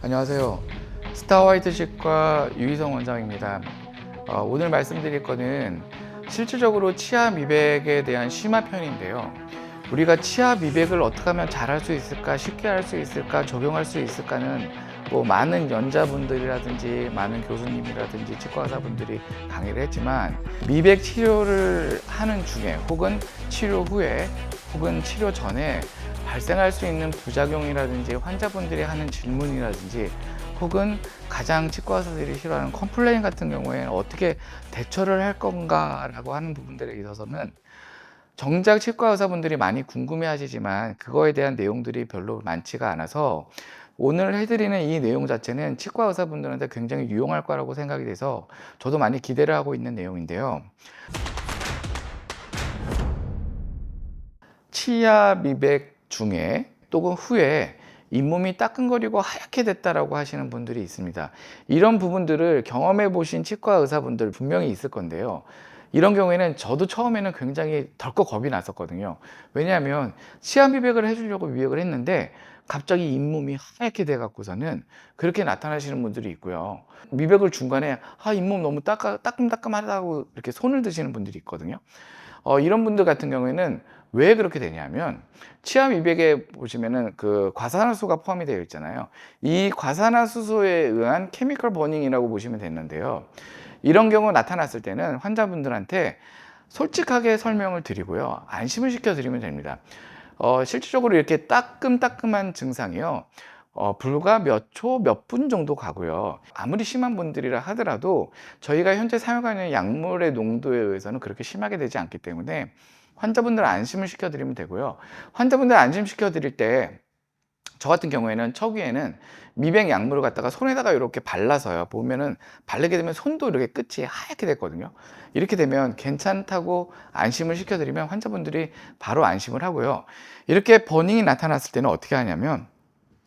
안녕하세요. 스타화이트 치과 유희성 원장입니다. 오늘 말씀드릴 거는 실질적으로 치아 미백에 대한 심화편인데요. 우리가 치아 미백을 어떻게 하면 잘할 수 있을까, 쉽게 할 수 있을까, 적용할 수 있을까는 뭐 많은 연자분들이라든지 많은 교수님이라든지 치과 의사분들이 강의를 했지만, 미백 치료를 하는 중에 혹은 치료 후에 혹은 치료 전에 발생할 수 있는 부작용이라든지 환자분들이 하는 질문이라든지 혹은 가장 치과 의사들이 싫어하는 컴플레인 같은 경우에는 어떻게 대처를 할 건가라고 하는 부분들에 있어서는 정작 치과 의사분들이 많이 궁금해 하시지만 그거에 대한 내용들이 별로 많지가 않아서 오늘 해드리는 이 내용 자체는 치과 의사분들한테 굉장히 유용할 거라고 생각이 돼서 저도 많이 기대를 하고 있는 내용인데요. 치아 미백 중에 또는 후에 잇몸이 따끔거리고 하얗게 됐다라고 하시는 분들이 있습니다. 이런 부분들을 경험해 보신 치과 의사분들 분명히 있을 건데요. 이런 경우에는 저도 처음에는 굉장히 덜컥 겁이 났었거든요. 왜냐하면 치아 미백을 해주려고 미백을 했는데 갑자기 잇몸이 하얗게 돼 갖고서는 그렇게 나타나시는 분들이 있고요. 미백을 중간에 잇몸 너무 따끔따끔하다고 이렇게 손을 드시는 분들이 있거든요. 이런 분들 같은 경우에는 왜 그렇게 되냐면 치아 미백에 보시면은 그 과산화수소가 포함이 되어 있잖아요. 이 과산화수소에 의한 케미컬 버닝이라고 보시면 되는데요. 이런 경우 나타났을 때는 환자분들한테 솔직하게 설명을 드리고요. 안심을 시켜 드리면 됩니다. 실질적으로 이렇게 따끔따끔한 증상이요. 불과 몇 초, 몇 분 정도 가고요. 아무리 심한 분들이라 하더라도 저희가 현재 사용하는 약물의 농도에 의해서는 그렇게 심하게 되지 않기 때문에 환자분들 안심을 시켜드리면 되고요. 환자분들 안심시켜 드릴 때 저 같은 경우에는 초기에는 미백 약물을 갖다가 손에다가 이렇게 발라서요. 보면은 바르게 되면 손도 이렇게 끝이 하얗게 됐거든요. 이렇게 되면 괜찮다고 안심을 시켜드리면 환자분들이 바로 안심을 하고요. 이렇게 버닝이 나타났을 때는 어떻게 하냐면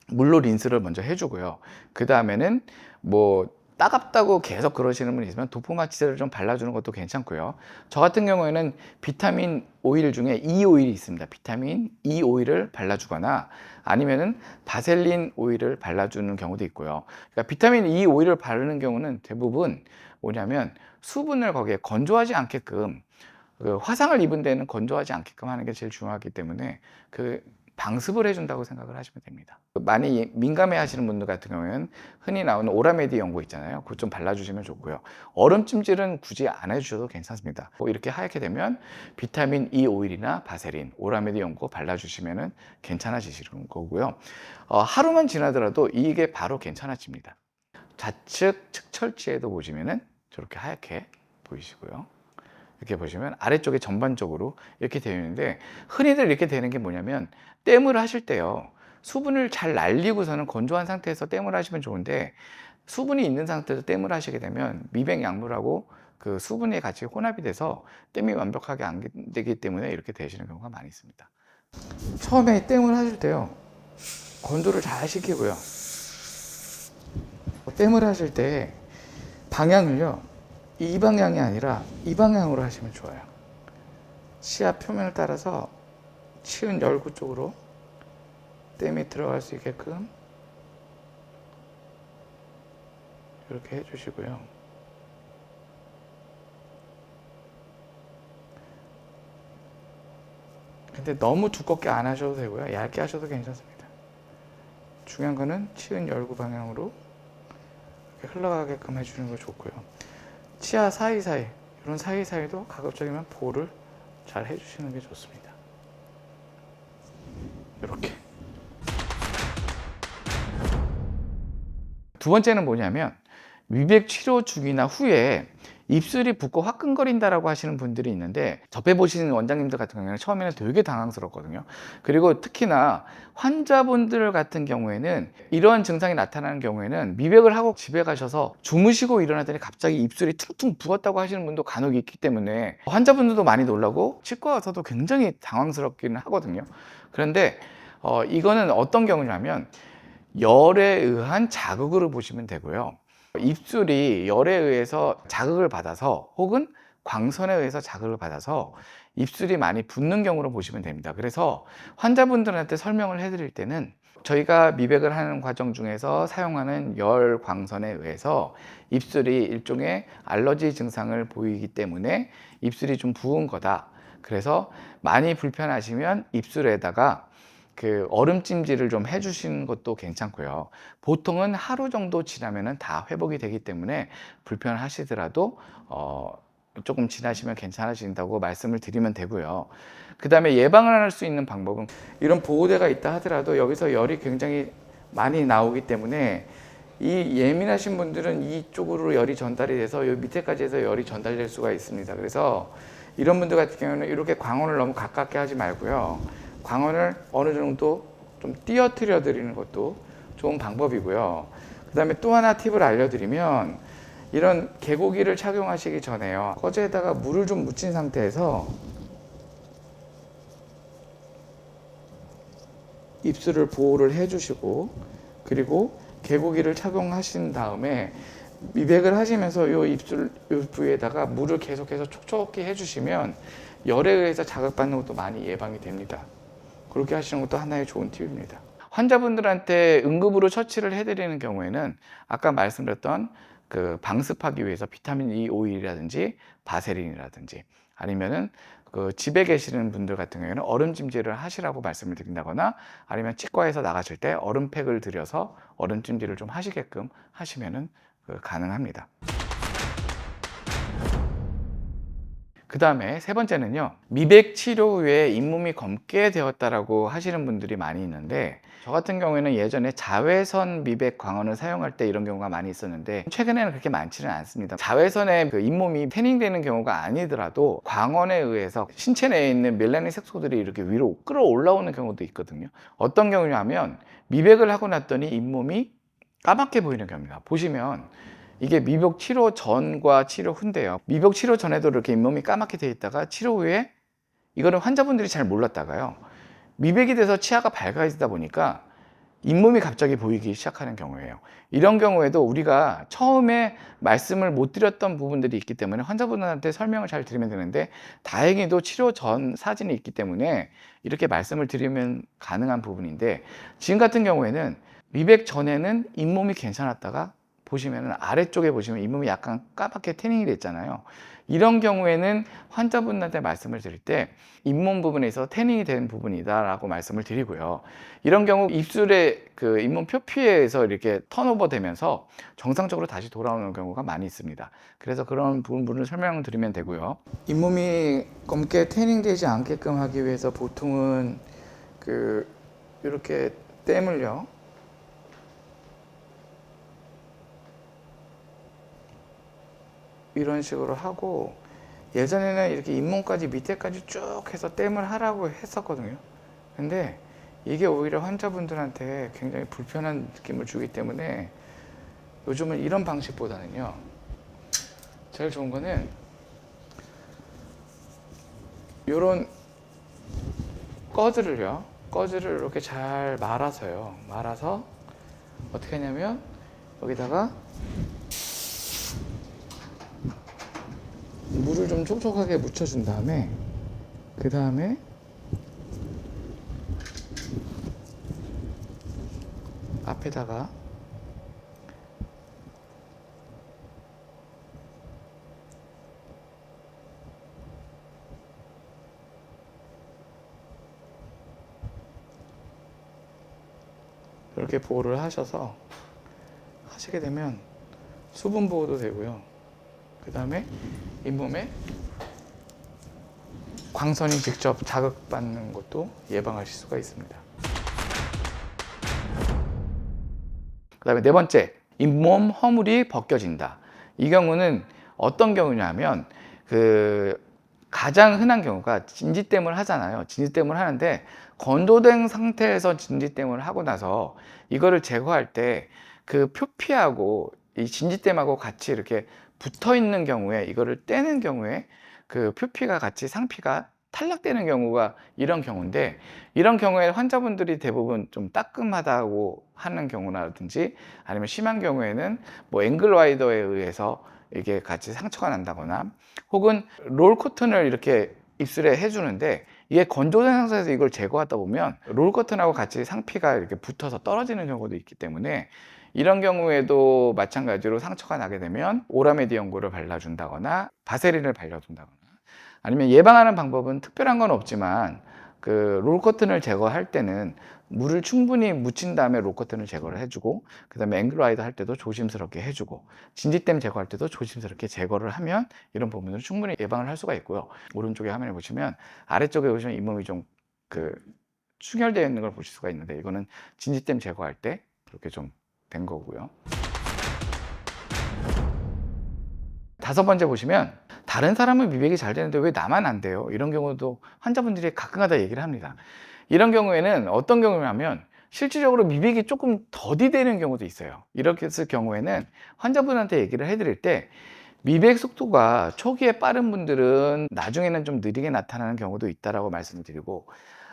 물로 린스를 먼저 해주고요. 그 다음에는 뭐 따갑다고 계속 그러시는 분이 있으면 도포마취제를 좀 발라주는 것도 괜찮고요. 저 같은 경우에는 비타민 오일 중에 E 오일이 있습니다. 비타민 E 오일을 발라주거나 아니면은 바셀린 오일을 발라주는 경우도 있고요. 그러니까 비타민 E 오일을 바르는 경우는 대부분 뭐냐면 수분을 거기에 건조하지 않게끔 그 화상을 입은 데는 건조하지 않게끔 하는 게 제일 중요하기 때문에 그 방습을 해준다고 생각을 하시면 됩니다. 많이 민감해 하시는 분들 같은 경우에는 흔히 나오는 오라메디 연고 있잖아요. 그거 좀 발라주시면 좋고요. 얼음찜질은 굳이 안 해주셔도 괜찮습니다. 이렇게 하얗게 되면 비타민 E 오일이나 바세린, 오라메디 연고 발라주시면 괜찮아지시는 거고요. 하루만 지나더라도 이게 바로 괜찮아집니다. 좌측 측철지에도 보시면은 저렇게 하얗게 보이시고요. 이렇게 보시면 아래쪽에 전반적으로 이렇게 되어 있는데 흔히들 이렇게 되는 게 뭐냐면 땜을 하실 때요. 수분을 잘 날리고서는 건조한 상태에서 땜을 하시면 좋은데 수분이 있는 상태에서 땜을 하시게 되면 미백 약물하고 그 수분이 같이 혼합이 돼서 땜이 완벽하게 안 되기 때문에 이렇게 되시는 경우가 많이 있습니다. 처음에 땜을 하실 때요. 건조를 잘 시키고요. 땜을 하실 때 방향을요. 이 방향이 아니라 이 방향으로 하시면 좋아요. 치아 표면을 따라서 치은 열구 쪽으로 땜이 들어갈 수 있게끔 이렇게 해주시고요. 근데 너무 두껍게 안 하셔도 되고요. 얇게 하셔도 괜찮습니다. 중요한 거는 치은 열구 방향으로 이렇게 흘러가게끔 해주는 거 좋고요. 치아 사이사이, 이런 사이사이도 가급적이면 보호를 잘 해주시는 게 좋습니다. 이렇게. 두 번째는 뭐냐면 미백 치료 중이나 후에 입술이 붓고 화끈거린다라고 하시는 분들이 있는데 접해보시는 원장님들 같은 경우에는 처음에는 되게 당황스럽거든요. 그리고 특히나 환자분들 같은 경우에는 이러한 증상이 나타나는 경우에는 미백을 하고 집에 가셔서 주무시고 일어나더니 갑자기 입술이 퉁퉁 부었다고 하시는 분도 간혹 있기 때문에 환자분들도 많이 놀라고 치과 와서도 굉장히 당황스럽기는 하거든요. 그런데 이거는 어떤 경우냐면 열에 의한 자극으로 보시면 되고요. 입술이 열에 의해서 자극을 받아서 혹은 광선에 의해서 자극을 받아서 입술이 많이 붓는 경우로 보시면 됩니다. 그래서 환자분들한테 설명을 해드릴 때는 저희가 미백을 하는 과정 중에서 사용하는 열 광선에 의해서 입술이 일종의 알러지 증상을 보이기 때문에 입술이 좀 부은 거다. 그래서 많이 불편하시면 입술에다가 그 얼음찜질을 좀 해주시는 것도 괜찮고요. 보통은 하루 정도 지나면은 다 회복이 되기 때문에 불편하시더라도 조금 지나시면 괜찮아진다고 말씀을 드리면 되고요. 그 다음에 예방을 할 수 있는 방법은 이런 보호대가 있다 하더라도 여기서 열이 굉장히 많이 나오기 때문에 이 예민하신 분들은 이쪽으로 열이 전달이 돼서 이 밑에까지 해서 열이 전달될 수가 있습니다. 그래서 이런 분들 같은 경우는 이렇게 광원을 너무 가깝게 하지 말고요. 광원을 어느 정도 좀 띄어트려 드리는 것도 좋은 방법이고요. 그 다음에 또 하나 팁을 알려드리면 이런 개고기를 착용하시기 전에요. 거즈에다가 물을 좀 묻힌 상태에서 입술을 보호를 해주시고 그리고 개고기를 착용하신 다음에 미백을 하시면서 이 입술 이 부위에다가 물을 계속해서 촉촉히 해주시면 열에 의해서 자극받는 것도 많이 예방이 됩니다. 그렇게 하시는 것도 하나의 좋은 팁입니다. 환자분들한테 응급으로 처치를 해드리는 경우에는 아까 말씀드렸던 그 방습하기 위해서 비타민 E 오일이라든지 바세린이라든지 아니면은 그 집에 계시는 분들 같은 경우에는 얼음찜질을 하시라고 말씀을 드린다거나 아니면 치과에서 나가실 때 얼음팩을 들여서 얼음찜질을 좀 하시게끔 하시면은 가능합니다. 그 다음에 세 번째는요, 미백 치료 후에 잇몸이 검게 되었다라고 하시는 분들이 많이 있는데 저 같은 경우에는 예전에 자외선 미백 광원을 사용할 때 이런 경우가 많이 있었는데 최근에는 그렇게 많지는 않습니다. 자외선에 그 잇몸이 태닝되는 경우가 아니더라도 광원에 의해서 신체 내에 있는 멜라닌 색소들이 이렇게 위로 끌어올라오는 경우도 있거든요. 어떤 경우냐면 미백을 하고 났더니 잇몸이 까맣게 보이는 경우입니다. 보시면 이게 미백 치료 전과 치료 후인데요. 미백 치료 전에도 이렇게 잇몸이 까맣게 돼 있다가 치료 후에 이거는 환자분들이 잘 몰랐다가요. 미백이 돼서 치아가 밝아지다 보니까 잇몸이 갑자기 보이기 시작하는 경우예요. 이런 경우에도 우리가 처음에 말씀을 못 드렸던 부분들이 있기 때문에 환자분들한테 설명을 잘 드리면 되는데 다행히도 치료 전 사진이 있기 때문에 이렇게 말씀을 드리면 가능한 부분인데 지금 같은 경우에는 미백 전에는 잇몸이 괜찮았다가 보시면 아래쪽에 보시면 잇몸이 약간 까맣게 태닝이 됐잖아요. 이런 경우에는 환자분한테 말씀을 드릴 때 잇몸 부분에서 태닝이 된 부분이다라고 말씀을 드리고요. 이런 경우 입술의 그 잇몸 표피에서 이렇게 턴오버 되면서 정상적으로 다시 돌아오는 경우가 많이 있습니다. 그래서 그런 부분을 설명을 드리면 되고요. 잇몸이 검게 태닝되지 않게끔 하기 위해서 보통은 이렇게 땜을요. 이런 식으로 하고 예전에는 이렇게 잇몸까지 밑에까지 쭉 해서 땜을 하라고 했었거든요. 근데 이게 오히려 환자분들한테 굉장히 불편한 느낌을 주기 때문에 요즘은 이런 방식보다는요, 제일 좋은 거는 요런 꺼즈를 이렇게 잘 말아서 어떻게 하냐면 여기다가 물을 좀 촉촉하게 묻혀준 다음에 그 다음에 앞에다가 이렇게 보호를 하셔서 하시게 되면 수분 보호도 되고요. 그 다음에 잇몸에 광선이 직접 자극받는 것도 예방하실 수가 있습니다. 그 다음에 네 번째, 잇몸 허물이 벗겨진다. 이 경우는 어떤 경우냐면 가장 흔한 경우가 진지댐을 하잖아요. 진지댐을 하는데 건조된 상태에서 진지댐을 하고 나서 이거를 제거할 때 그 표피하고 이 진지댐하고 같이 이렇게 붙어 있는 경우에 이거를 떼는 경우에 그 표피가 같이 상피가 탈락되는 경우가 이런 경우인데 이런 경우에 환자분들이 대부분 좀 따끔하다고 하는 경우라든지 아니면 심한 경우에는 뭐 앵글 와이더에 의해서 이게 같이 상처가 난다거나 혹은 롤 코튼을 이렇게 입술에 해주는데 이게 건조된 상태에서 이걸 제거하다 보면 롤커튼하고 같이 상피가 이렇게 붙어서 떨어지는 경우도 있기 때문에 이런 경우에도 마찬가지로 상처가 나게 되면 오라메디 연고를 발라준다거나 바세린을 발라준다거나, 아니면 예방하는 방법은 특별한 건 없지만 그 롤커튼을 제거할 때는 물을 충분히 묻힌 다음에 롤커튼을 제거를 해주고, 그 다음에 앵글와이드 할 때도 조심스럽게 해주고, 진지댐 제거할 때도 조심스럽게 제거를 하면 이런 부분을 충분히 예방을 할 수가 있고요. 오른쪽에 화면을 보시면 아래쪽에 보시면 잇몸이 좀 그 충혈되어 있는 걸 보실 수가 있는데, 이거는 진지댐 제거할 때 그렇게 좀 된 거고요. 다섯 번째 보시면 다른 사람은 미백이 잘 되는데 왜 나만 안 돼요? 이런 경우도 환자분들이 가끔가다 얘기를 합니다. 이런 경우에는 어떤 경우냐면 실질적으로 미백이 조금 더디 되는 경우도 있어요. 이렇게 했을 경우에는 환자분한테 얘기를 해드릴 때 미백 속도가 초기에 빠른 분들은 나중에는 좀 느리게 나타나는 경우도 있다라고 말씀을 드리고,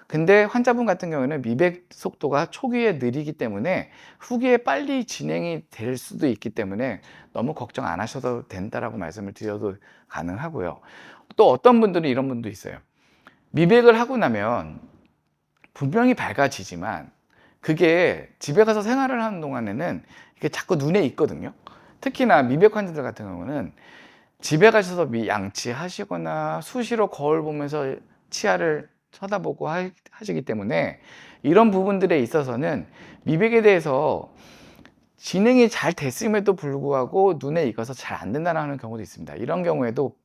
근데 환자분 같은 경우에는 미백 속도가 초기에 느리기 때문에 후기에 빨리 진행이 될 수도 있기 때문에 너무 걱정 안 하셔도 된다라고 말씀을 드려도 가능하고요. 또 어떤 분들은 이런 분도 있어요. 미백을 하고 나면 분명히 밝아지지만 그게 집에 가서 생활을 하는 동안에는 이게 자꾸 눈에 익거든요. 특히나 미백 환자들 같은 경우는 집에 가셔서 양치하시거나 수시로 거울 보면서 치아를 쳐다보고 하시기 때문에 이런 부분들에 있어서는 미백에 대해서 진행이 잘 됐음에도 불구하고 눈에 익어서 잘 안 된다는 경우도 있습니다. 이런 경우에도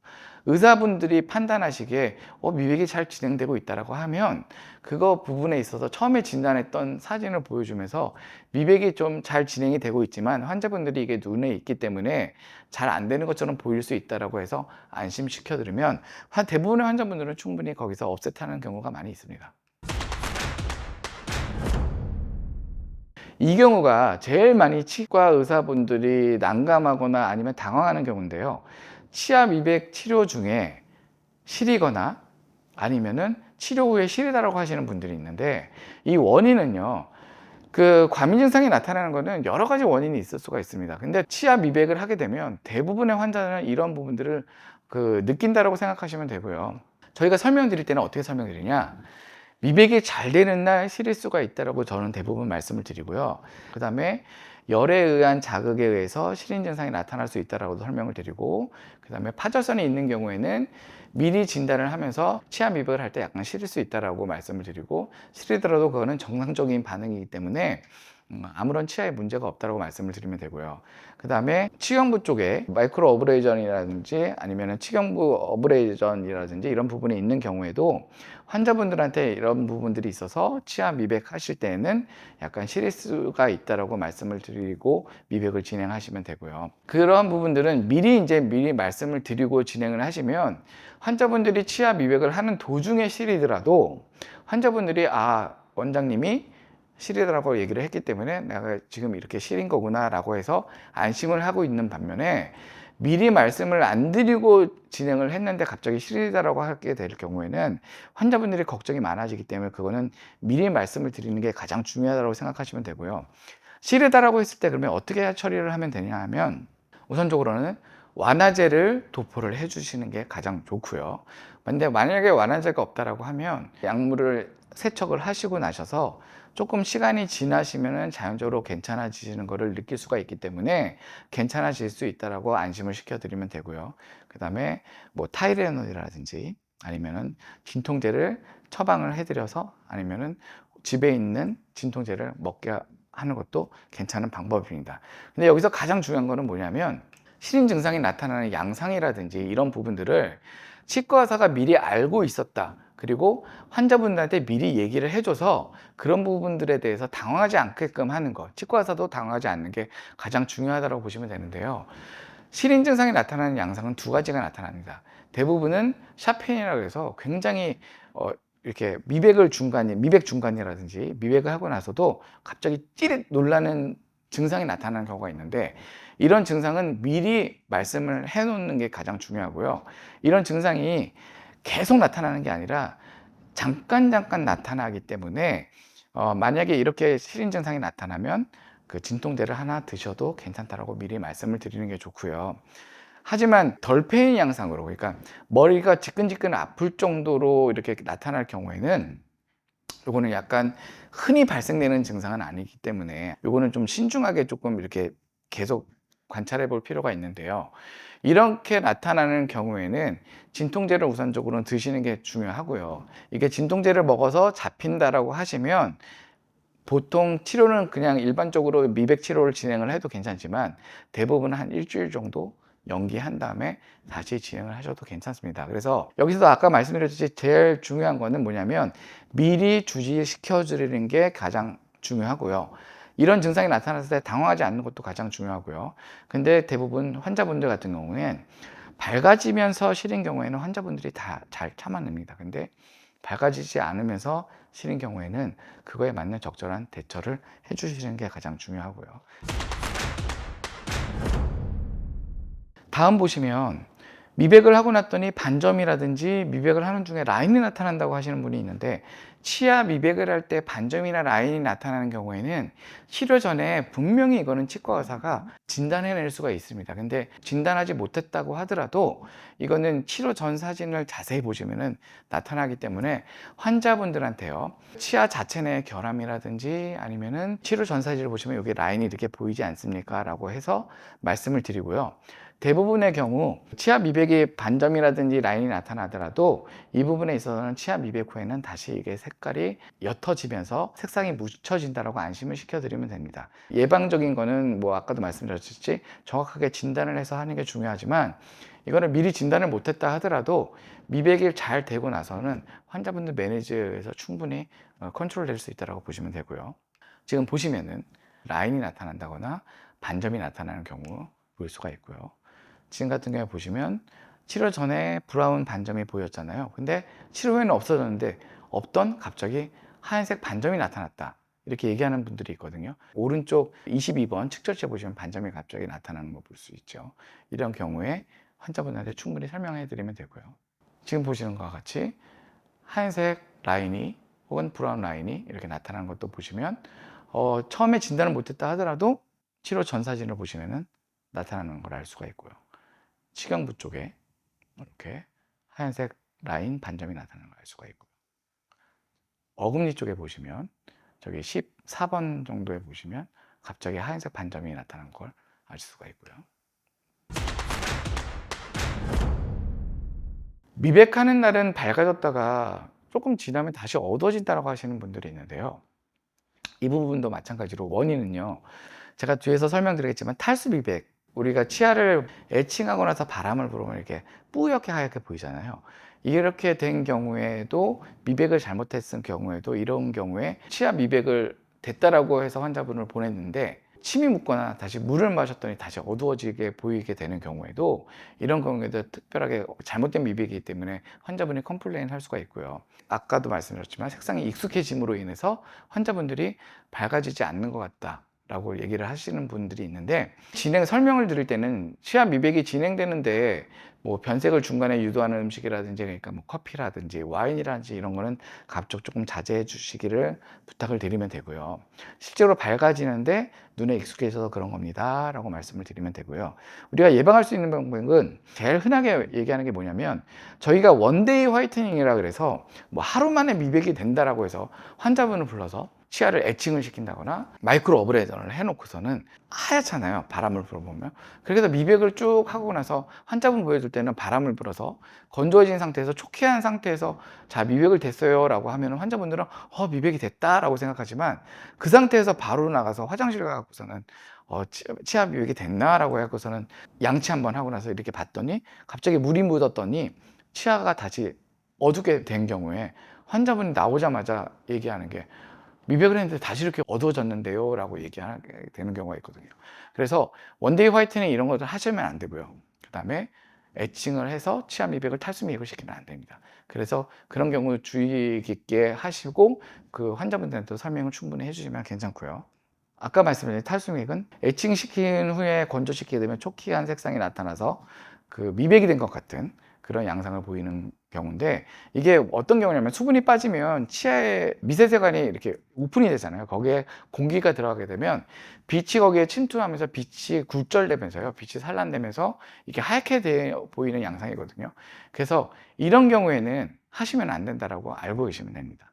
의사분들이 판단하시기에 미백이 잘 진행되고 있다고 하면 그거 부분에 있어서 처음에 진단했던 사진을 보여주면서 미백이 좀 잘 진행이 되고 있지만 환자분들이 이게 눈에 있기 때문에 잘 안 되는 것처럼 보일 수 있다고 해서 안심시켜 드리면 대부분의 환자분들은 충분히 거기서 업셋하는 경우가 많이 있습니다. 이 경우가 제일 많이 치과 의사분들이 난감하거나 아니면 당황하는 경우인데요. 치아 미백 치료 중에 시리거나 아니면은 치료 후에 시리다라고 하시는 분들이 있는데, 이 원인은요, 그 과민 증상이 나타나는 거는 여러 가지 원인이 있을 수가 있습니다. 근데 치아 미백을 하게 되면 대부분의 환자는 이런 부분들을 느낀다라고 생각하시면 되고요. 저희가 설명드릴 때는 어떻게 설명드리냐, 미백이 잘 되는 날 시릴 수가 있다라고 저는 대부분 말씀을 드리고요. 그 다음에 열에 의한 자극에 의해서 시린 증상이 나타날 수 있다라고 설명을 드리고, 그 다음에 파절선이 있는 경우에는 미리 진단을 하면서 치아 미백을 할 때 약간 시릴 수 있다라고 말씀을 드리고, 시리더라도 그거는 정상적인 반응이기 때문에 아무런 치아에 문제가 없다고 말씀을 드리면 되고요. 그 다음에 치경부 쪽에 마이크로 어브레이전이라든지 아니면 치경부 어브레이전이라든지 이런 부분이 있는 경우에도 환자분들한테 이런 부분들이 있어서 치아 미백 하실 때에는 약간 시릴 수가 있다고 말씀을 드리고 미백을 진행하시면 되고요. 그런 부분들은 미리 말씀을 드리고 진행을 하시면 환자분들이 치아 미백을 하는 도중에 시리더라도 환자분들이 원장님이 시리더라고 얘기를 했기 때문에 내가 지금 이렇게 시린 거구나 라고 해서 안심을 하고 있는 반면에, 미리 말씀을 안 드리고 진행을 했는데 갑자기 시리다라고 하게 될 경우에는 환자분들이 걱정이 많아지기 때문에 그거는 미리 말씀을 드리는 게 가장 중요하다고 생각하시면 되고요. 시리다라고 했을 때 그러면 어떻게 처리를 하면 되냐 하면, 우선적으로는 완화제를 도포를 해 주시는 게 가장 좋고요. 근데 만약에 완화제가 없다라고 하면 약물을 세척을 하시고 나셔서 조금 시간이 지나시면은 자연적으로 괜찮아지시는 것을 느낄 수가 있기 때문에 괜찮아질 수 있다라고 안심을 시켜드리면 되고요. 그 다음에 뭐 타이레놀이라든지 아니면은 진통제를 처방을 해드려서 아니면은 집에 있는 진통제를 먹게 하는 것도 괜찮은 방법입니다. 근데 여기서 가장 중요한 거는 뭐냐면, 시린 증상이 나타나는 양상이라든지 이런 부분들을 치과 의사가 미리 알고 있었다, 그리고 환자분들한테 미리 얘기를 해줘서 그런 부분들에 대해서 당황하지 않게끔 하는 것, 치과 의사도 당황하지 않는 게 가장 중요하다고 보시면 되는데요. 시린 증상이 나타나는 양상은 두 가지가 나타납니다. 대부분은 샤페인이라고 해서 굉장히 이렇게 미백 중간이라든지 미백을 하고 나서도 갑자기 찌릿 놀라는 증상이 나타나는 경우가 있는데, 이런 증상은 미리 말씀을 해 놓는 게 가장 중요하고요. 이런 증상이 계속 나타나는 게 아니라 잠깐 나타나기 때문에 만약에 이렇게 시린 증상이 나타나면 그 진통제를 하나 드셔도 괜찮다라고 미리 말씀을 드리는 게 좋고요. 하지만 덜 패인 양상으로, 그러니까 머리가 지끈지끈 아플 정도로 이렇게 나타날 경우에는 요거는 약간 흔히 발생되는 증상은 아니기 때문에 요거는 좀 신중하게 조금 이렇게 계속 관찰해 볼 필요가 있는데요. 이렇게 나타나는 경우에는 진통제를 우선적으로는 드시는 게 중요하고요. 이게 진통제를 먹어서 잡힌다라고 하시면 보통 치료는 그냥 일반적으로 미백 치료를 진행을 해도 괜찮지만 대부분 한 일주일 정도 연기한 다음에 다시 진행을 하셔도 괜찮습니다. 그래서 여기서도 아까 말씀드렸듯이 제일 중요한 거는 뭐냐면 미리 주의시켜 드리는 게 가장 중요하고요. 이런 증상이 나타났을 때 당황하지 않는 것도 가장 중요하고요. 근데 대부분 환자분들 같은 경우엔 밝아지면서 시린 경우에는 환자분들이 다 잘 참아냅니다. 근데 밝아지지 않으면서 시린 경우에는 그거에 맞는 적절한 대처를 해주시는 게 가장 중요하고요. 다음 보시면 미백을 하고 났더니 반점이라든지 미백을 하는 중에 라인이 나타난다고 하시는 분이 있는데, 치아 미백을 할 때 반점이나 라인이 나타나는 경우에는 치료 전에 분명히 이거는 치과 의사가 진단해낼 수가 있습니다. 근데 진단하지 못했다고 하더라도 이거는 치료 전 사진을 자세히 보시면은 나타나기 때문에 환자분들한테요, 치아 자체 내 결함이라든지 아니면은 치료 전 사진을 보시면 여기 라인이 이렇게 보이지 않습니까? 라고 해서 말씀을 드리고요. 대부분의 경우 치아 미백이 반점이라든지 라인이 나타나더라도 이 부분에 있어서는 치아 미백 후에는 다시 이게 색깔이 옅어지면서 색상이 묻혀진다라고 안심을 시켜드리면 됩니다. 예방적인 거는 뭐 아까도 말씀드렸듯이 정확하게 진단을 해서 하는 게 중요하지만, 이거는 미리 진단을 못했다 하더라도 미백이 잘 되고 나서는 환자분들 매니지에서 충분히 컨트롤 될 수 있다고 보시면 되고요. 지금 보시면은 라인이 나타난다거나 반점이 나타나는 경우 볼 수가 있고요. 지금 같은 경우에 보시면 치료 전에 브라운 반점이 보였잖아요. 근데 치료 후에는 없어졌는데 없던 갑자기 하얀색 반점이 나타났다, 이렇게 얘기하는 분들이 있거든요. 오른쪽 22번 측절체 보시면 반점이 갑자기 나타나는 거 볼 수 있죠. 이런 경우에 환자분한테 충분히 설명해 드리면 되고요. 지금 보시는 것과 같이 하얀색 라인이 혹은 브라운 라인이 이렇게 나타나는 것도 보시면 처음에 진단을 못했다 하더라도 치료 전 사진을 보시면은 나타나는 걸 알 수가 있고요. 치경부 쪽에 이렇게 하얀색 라인 반점이 나타나는 걸 알 수가 있고요. 어금니 쪽에 보시면 저기 14번 정도에 보시면 갑자기 하얀색 반점이 나타나는 걸 알 수가 있고요. 미백하는 날은 밝아졌다가 조금 지나면 다시 어두워진다고 하시는 분들이 있는데요. 이 부분도 마찬가지로 원인은요, 제가 뒤에서 설명드리겠지만 탈수 미백, 우리가 치아를 에칭하고 나서 바람을 불으면 이렇게 뿌옇게 하얗게 보이잖아요. 이렇게 된 경우에도, 미백을 잘못했을 경우에도, 이런 경우에 치아 미백을 됐다라고 해서 환자분을 보냈는데 침이 묻거나 다시 물을 마셨더니 다시 어두워지게 보이게 되는 경우에도, 이런 경우에도 특별하게 잘못된 미백이기 때문에 환자분이 컴플레인 할 수가 있고요. 아까도 말씀드렸지만 색상이 익숙해짐으로 인해서 환자분들이 밝아지지 않는 것 같다 라고 얘기를 하시는 분들이 있는데, 진행 설명을 드릴 때는 치아 미백이 진행되는데 뭐 변색을 중간에 유도하는 음식이라든지, 그러니까 뭐 커피라든지 와인이라든지 이런 거는 갑작 조금 자제해 주시기를 부탁을 드리면 되고요. 실제로 밝아지는데 눈에 익숙해져서 그런 겁니다 라고 말씀을 드리면 되고요. 우리가 예방할 수 있는 방법은 제일 흔하게 얘기하는 게 뭐냐면, 저희가 원데이 화이트닝이라 그래서 뭐 하루 만에 미백이 된다라고 해서 환자분을 불러서 치아를 에칭을 시킨다거나 마이크로 어브레이션을 해놓고서는 하얗잖아요, 바람을 불어보면. 그래서 미백을 쭉 하고 나서 환자분 보여줄 때는 바람을 불어서 건조해진 상태에서, 초키한 상태에서 자 미백을 됐어요 라고 하면 환자분들은 미백이 됐다 라고 생각하지만, 그 상태에서 바로 나가서 화장실 가고서는 치아 미백이 됐나 라고 해서는 양치 한번 하고 나서 이렇게 봤더니 갑자기 물이 묻었더니 치아가 다시 어둡게 된 경우에 환자분이 나오자마자 얘기하는 게, 미백을 했는데 다시 이렇게 어두워졌는데요 라고 얘기하게 되는 경우가 있거든요. 그래서 원데이 화이트닝 이런 것들 하시면 안 되고요. 그 다음에 에칭을 해서 치아 미백을 탈수 미백을 시키면 안 됩니다. 그래서 그런 경우 주의 깊게 하시고 그 환자분들한테 설명을 충분히 해주시면 괜찮고요. 아까 말씀드린 탈수 미백은 에칭 시킨 후에 건조시키게 되면 초키한 색상이 나타나서 그 미백이 된 것 같은 그런 양상을 보이는 경우인데, 이게 어떤 경우냐면 수분이 빠지면 치아에 미세세관이 이렇게 오픈이 되잖아요. 거기에 공기가 들어가게 되면 빛이 거기에 침투하면서 빛이 굴절되면서요, 빛이 산란되면서 이게 하얗게 보이는 양상이거든요. 그래서 이런 경우에는 하시면 안 된다라고 알고 계시면 됩니다.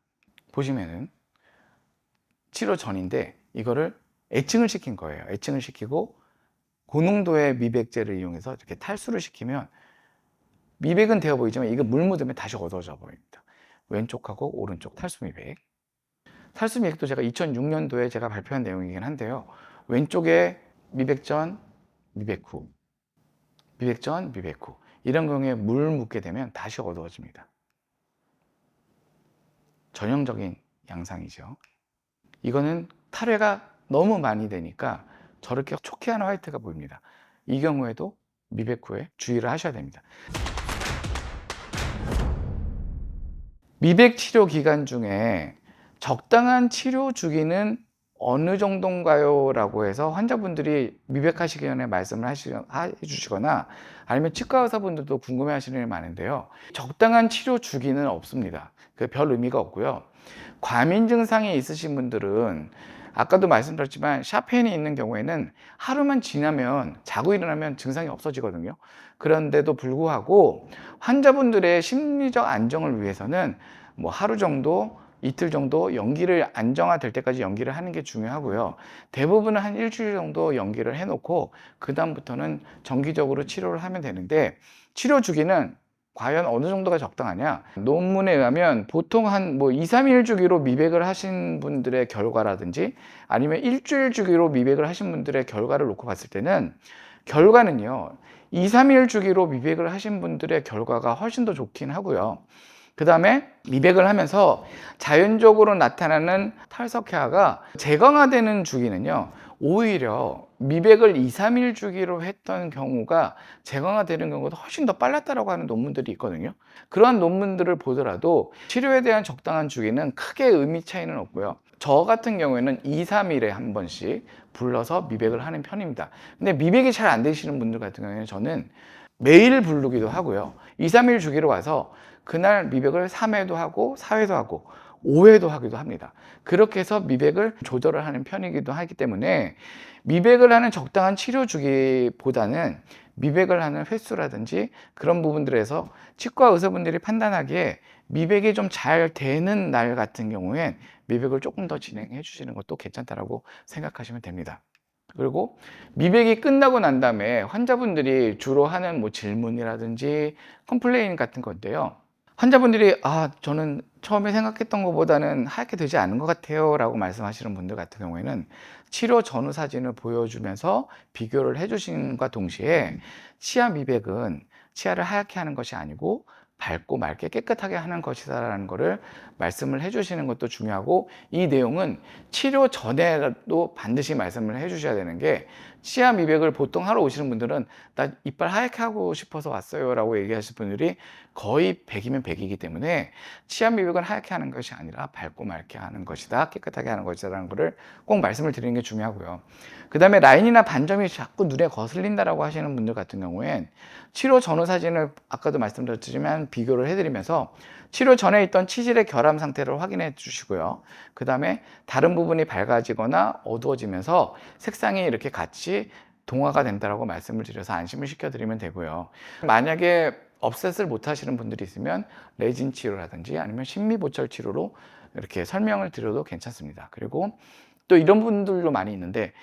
보시면은 치료 전인데 이거를 애칭을 시킨 거예요. 애칭을 시키고 고농도의 미백제를 이용해서 이렇게 탈수를 시키면 미백은 되어 보이지만 이거 물 묻으면 다시 어두워져 보입니다. 왼쪽하고 오른쪽 탈수 미백. 탈수 미백도 제가 2006년도에 제가 발표한 내용이긴 한데요. 왼쪽에 미백 전, 미백 후, 미백 전, 미백 후. 이런 경우에 물 묻게 되면 다시 어두워집니다. 전형적인 양상이죠. 이거는 탈회가 너무 많이 되니까 저렇게 초췌한 화이트가 보입니다. 이 경우에도 미백 후에 주의를 하셔야 됩니다. 미백 치료 기간 중에 적당한 치료 주기는 어느 정도인가요? 라고 해서 환자분들이 미백하시기 전에 말씀을 해주시거나 아니면 치과 의사분들도 궁금해 하시는 일이 많은데요. 적당한 치료 주기는 없습니다. 별 의미가 없고요. 과민 증상이 있으신 분들은 아까도 말씀드렸지만 샤페인이 있는 경우에는 하루만 지나면 자고 일어나면 증상이 없어지거든요. 그런데도 불구하고 환자분들의 심리적 안정을 위해서는 뭐 하루 정도, 이틀 정도 연기를 안정화될 때까지 연기를 하는 게 중요하고요. 대부분은 한 일주일 정도 연기를 해놓고 그 다음부터는 정기적으로 치료를 하면 되는데, 치료 주기는 과연 어느 정도가 적당하냐? 논문에 의하면 보통 한 2, 3일 주기로 미백을 하신 분들의 결과라든지 아니면 일주일 주기로 미백을 하신 분들의 결과를 놓고 봤을 때는 결과는요, 2, 3일 주기로 미백을 하신 분들의 결과가 훨씬 더 좋긴 하고요. 그 다음에 미백을 하면서 자연적으로 나타나는 탈석회화가 재강화되는 주기는요, 오히려 미백을 2, 3일 주기로 했던 경우가 재강화되는 경우가 훨씬 더 빨랐다고 하는 논문들이 있거든요. 그러한 논문들을 보더라도 치료에 대한 적당한 주기는 크게 의미 차이는 없고요. 저 같은 경우에는 2, 3일에 한 번씩 불러서 미백을 하는 편입니다. 근데 미백이 잘 안 되시는 분들 같은 경우에는 저는 매일 부르기도 하고요. 2, 3일 주기로 와서 그날 미백을 3회도 하고 4회도 하고 5회도 하기도 합니다. 그렇게 해서 미백을 조절을 하는 편이기도 하기 때문에 미백을 하는 적당한 치료 주기보다는 미백을 하는 횟수라든지 그런 부분들에서 치과 의사분들이 판단하기에 미백이 좀 잘 되는 날 같은 경우엔 미백을 조금 더 진행해 주시는 것도 괜찮다라고 생각하시면 됩니다. 그리고 미백이 끝나고 난 다음에 환자분들이 주로 하는 질문이라든지 컴플레인 같은 건데요. 환자분들이 저는 처음에 생각했던 것보다는 하얗게 되지 않은 것 같아요 라고 말씀하시는 분들 같은 경우에는 치료 전후 사진을 보여주면서 비교를 해주신과 동시에 치아 미백은 치아를 하얗게 하는 것이 아니고 밝고 맑게 깨끗하게 하는 것이다라는 것을 말씀을 해주시는 것도 중요하고, 이 내용은 치료 전에도 반드시 말씀을 해주셔야 되는 게, 치아 미백을 보통 하러 오시는 분들은 나 이빨 하얗게 하고 싶어서 왔어요 라고 얘기하실 분들이 거의 100이면 100이기 때문에 치아 미백은 하얗게 하는 것이 아니라 밝고 맑게 하는 것이다, 깨끗하게 하는 것이다 라는 것을 꼭 말씀을 드리는 게 중요하고요. 그 다음에 라인이나 반점이 자꾸 눈에 거슬린다라고 하시는 분들 같은 경우엔 치료 전후 사진을 아까도 말씀드렸지만 비교를 해드리면서 치료 전에 있던 치질의 결함 상태를 확인해 주시고요. 그 다음에 다른 부분이 밝아지거나 어두워지면서 색상이 이렇게 같이 동화가 된다라고 말씀을 드려서 안심을 시켜드리면 되고요. 만약에 업셋을 못 하시는 분들이 있으면 레진 치료라든지 아니면 심미보철 치료로 이렇게 설명을 드려도 괜찮습니다. 그리고 또 이런 분들도 많이 있는데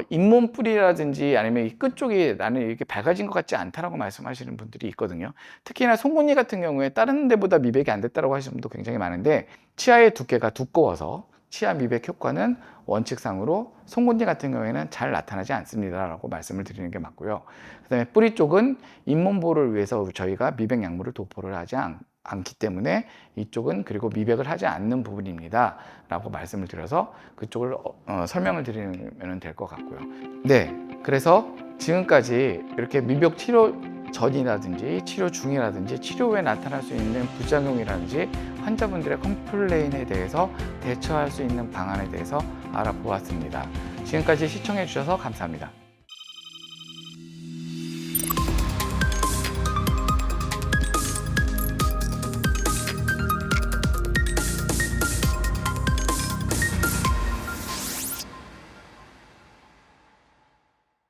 잇몸 뿌리라든지 아니면 이 끝쪽이 나는 이렇게 밝아진 것 같지 않다라고 말씀하시는 분들이 있거든요. 특히나 송곳니 같은 경우에 다른 데보다 미백이 안 됐다고 하시는 분도 굉장히 많은데, 치아의 두께가 두꺼워서 치아 미백 효과는 원칙상으로 송곳니 같은 경우에는 잘 나타나지 않습니다 라고 말씀을 드리는 게 맞고요. 그 다음에 뿌리 쪽은 잇몸 보호를 위해서 저희가 미백 약물을 도포를 하지 않기 때문에 이쪽은 그리고 미백을 하지 않는 부분입니다 라고 말씀을 드려서 그쪽을 설명을 드리면 될 것 같고요. 네, 그래서 지금까지 이렇게 미백 치료 전이라든지 치료 중이라든지 치료 후에 나타날 수 있는 부작용이라든지 환자분들의 컴플레인에 대해서 대처할 수 있는 방안에 대해서 알아보았습니다. 지금까지 시청해 주셔서 감사합니다.